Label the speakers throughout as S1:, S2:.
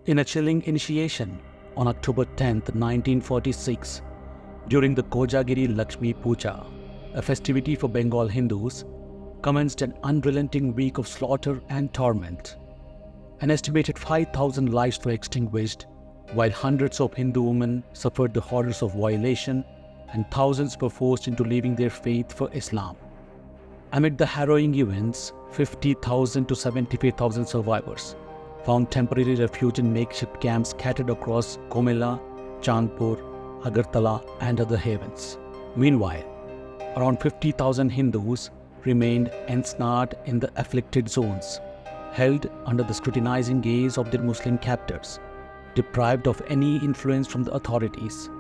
S1: In a chilling initiation on October 10, 1946, during the Kojagiri Lakshmi Puja, a festivity for Bengal Hindus, commenced an unrelenting week of slaughter and torment. An estimated 5,000 lives were extinguished, while hundreds of Hindu women suffered the horrors of violation and thousands were forced into leaving their faith for Islam. Amid the harrowing events, 50,000 to 75,000 survivors found temporary refuge in makeshift camps scattered across Communal, Chandpur, Agartala and other havens. Meanwhile, around 50,000 Hindus remained ensnared in the afflicted zones, held under the scrutinizing gaze of their Muslim captors, deprived of any influence from the authorities.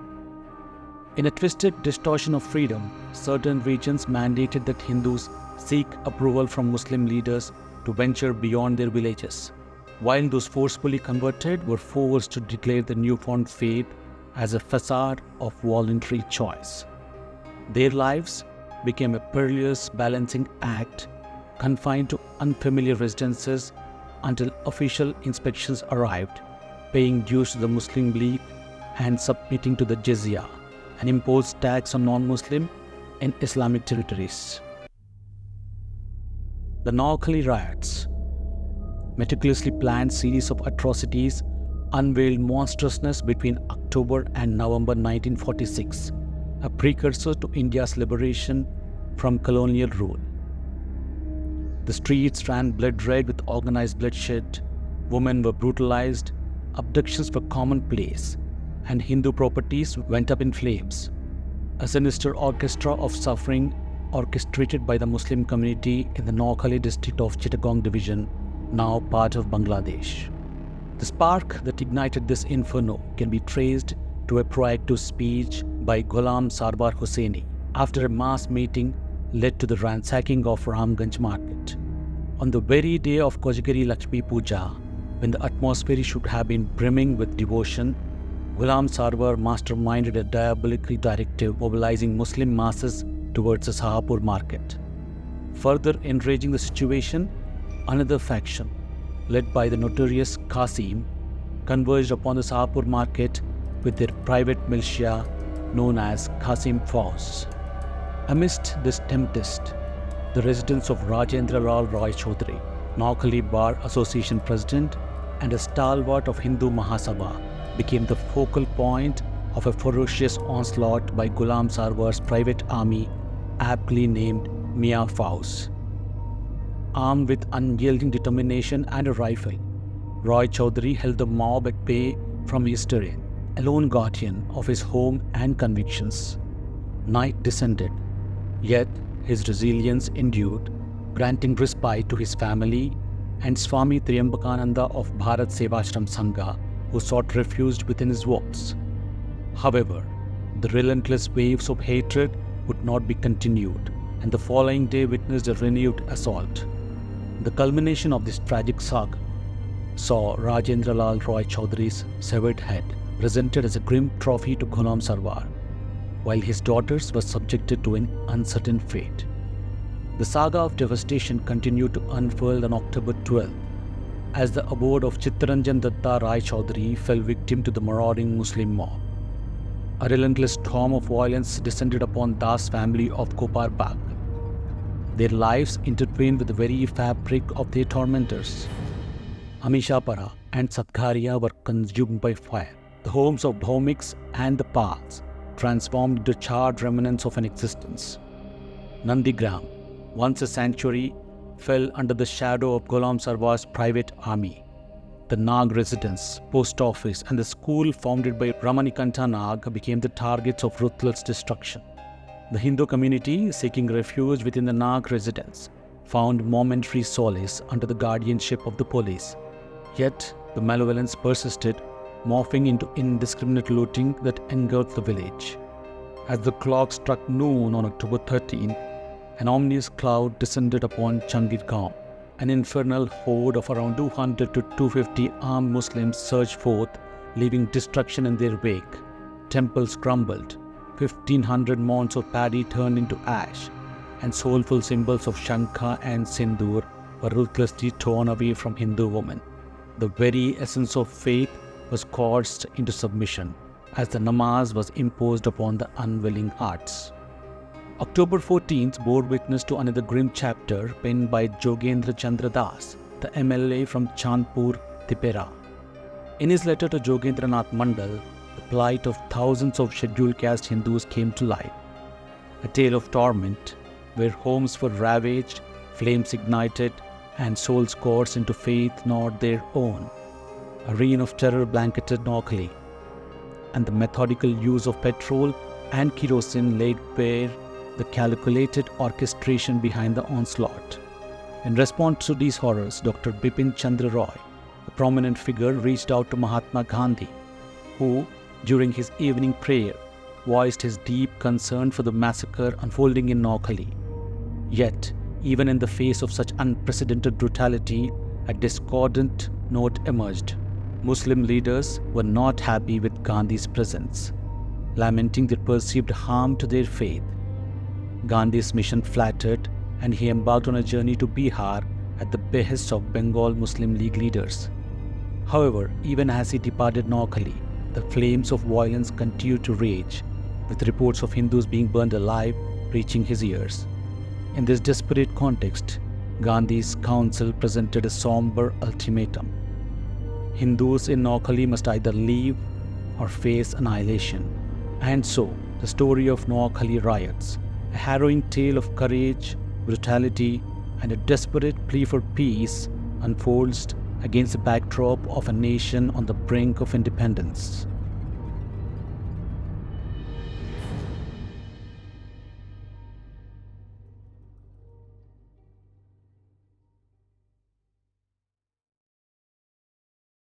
S1: In a twisted distortion of freedom, certain regions mandated that Hindus seek approval from Muslim leaders to venture beyond their villages, while those forcefully converted were forced to declare the newfound faith as a facade of voluntary choice. Their lives became a perilous balancing act, confined to unfamiliar residences until official inspections arrived, paying dues to the Muslim League and submitting to the jizya, an imposed tax on non-Muslim in Islamic territories. The Noakhali Riots, meticulously planned series of atrocities, unveiled monstrousness between October and November 1946, a precursor to India's liberation from colonial rule. The streets ran blood-red with organized bloodshed, women were brutalized, abductions were commonplace, and Hindu properties went up in flames. A sinister orchestra of suffering orchestrated by the Muslim community in the Noakhali district of Chittagong division, now part of Bangladesh. The spark that ignited this inferno can be traced to a proactive speech by Ghulam Sarwar Hosseini after a mass meeting led to the ransacking of Ramganj market. On the very day of Kojagiri Lakshmi Puja, when the atmosphere should have been brimming with devotion, Ghulam Sarwar masterminded a diabolical directive mobilizing Muslim masses towards the Sahapur market. Further enraging the situation, another faction, led by the notorious Qasim, converged upon the Sahapur market with their private militia known as Qasim Fauj. Amidst this tempest, the residence of Rajendra Lal Roy Chaudhary, Noakhali Bar Association president and a stalwart of Hindu Mahasabha, became the focal point of a ferocious onslaught by Ghulam Sarwar's private army, aptly named Mia Fauj. Armed with unyielding determination and a rifle, Roy Chaudhary held the mob at bay from his terrain, a lone guardian of his home and convictions. Night descended, yet his resilience endured, granting respite to his family and Swami Triambakananda of Bharat Sevashram Sangha, who sought refuge within his walls. However, the relentless waves of hatred would not be continued, and the following day witnessed a renewed assault. The culmination of this tragic saga saw Rajendra Lal Roy Chaudhary's severed head presented as a grim trophy to Ghulam Sarwar, while his daughters were subjected to an uncertain fate. The saga of devastation continued to unfurl on October 12, as the abode of Chittaranjan Datta Rai Chaudhary fell victim to the marauding Muslim mob. A relentless storm of violence descended upon Das family of Kopar Bagh. Their lives intertwined with the very fabric of their tormentors. Amishapara and Satkaria were consumed by fire. The homes of Bhaumiks and the Pals transformed into charred remnants of an existence. Nandigram, once a sanctuary, fell under the shadow of Ghulam Sarwar's private army. The Nag residence, post office and the school founded by Ramanikanta Nag became the targets of ruthless destruction. The Hindu community, seeking refuge within the Nag residence, found momentary solace under the guardianship of the police. Yet the malevolence persisted, morphing into indiscriminate looting that engulfed the village. As the clock struck noon on October 13, an ominous cloud descended upon Changirgaon. An infernal horde of around 200 to 250 armed Muslims surged forth, leaving destruction in their wake. Temples crumbled, 1,500 mounds of paddy turned into ash, and soulful symbols of Shankha and Sindoor were ruthlessly torn away from Hindu women. The very essence of faith was coerced into submission as the namaz was imposed upon the unwilling hearts. October 14th bore witness to another grim chapter penned by Jogendra Chandra Das, the MLA from Chandpur, Tipera. In his letter to Jogendranath Mandal, the plight of thousands of scheduled caste Hindus came to light. A tale of torment, where homes were ravaged, flames ignited, and souls coerced into faith not their own. A reign of terror blanketed Noakhali, and the methodical use of petrol and kerosene laid bare the calculated orchestration behind the onslaught. In response to these horrors, Dr. Bipin Chandra Roy, a prominent figure, reached out to Mahatma Gandhi, who, during his evening prayer, voiced his deep concern for the massacre unfolding in Noakhali. Yet, even in the face of such unprecedented brutality, a discordant note emerged. Muslim leaders were not happy with Gandhi's presence, lamenting the perceived harm to their faith. Gandhi's mission flattered, and he embarked on a journey to Bihar at the behest of Bengal Muslim League leaders. However, even as he departed Noakhali, the flames of violence continued to rage, with reports of Hindus being burned alive reaching his ears. In this desperate context, Gandhi's council presented a somber ultimatum. Hindus in Noakhali must either leave or face annihilation. And so, the story of Noakhali Riots, a harrowing tale of courage, brutality, and a desperate plea for peace, unfolds against the backdrop of a nation on the brink of independence.